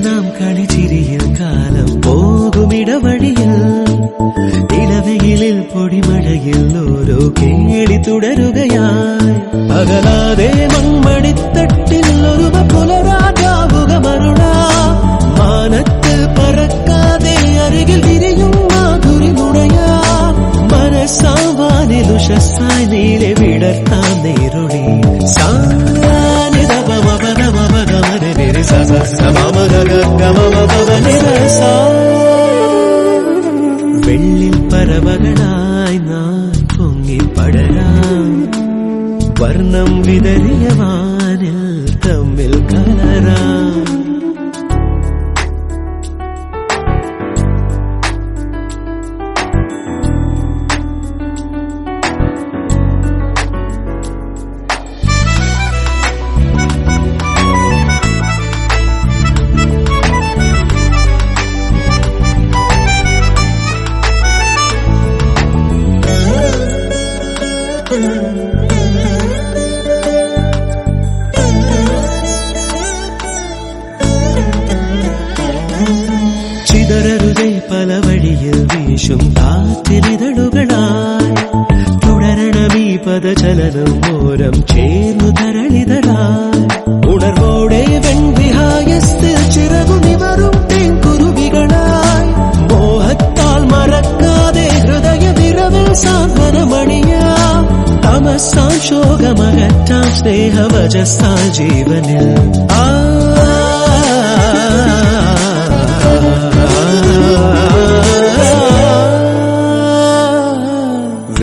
നാം കളിച്ചിരിയിൽ കാലം പോകുമിടവഴിയിൽ ഇളവെയിലിൽ പൊടിമഴയിൽ ഓരോ കേളി തുടരുകയായി അകലാതെ മൺമണിത്തട്ടിൽ ഒരു പുലരാജാവുക മരുള മാനത്ത് പറക്കാതെ അരികിൽ വിരിയും മാധുരി മുടയാ മനസ്സാവാനിലുഷസായി നീലെ വിടർത്താൻ നേരുളി വെള്ളിൽ പറവകളായി നാം പൊങ്ങി പടരാം വർണ്ണം വിതറിയ വാനിൽ തമ്മിൽ കലരാം ചിതറരുതേ പല വഴിയിൽ വീശും കാറ്റിലിതളുകളായി തുടരണമീ പദചലനം ഓരം ചേർന്നു തരളിതളായി ഉണർവോടെ വെൺവിഹായത്തിൽ ചിറകുനിവറും തേൻകുരുവികളായി മോഹത്താൽ മറക്കാതെ ഹൃദയ വിരവിൽ സാന്ത്വനമണിയാം തമസാം ശോകമകറ്റാം സ്നേഹവജസാ ജീവനിൽ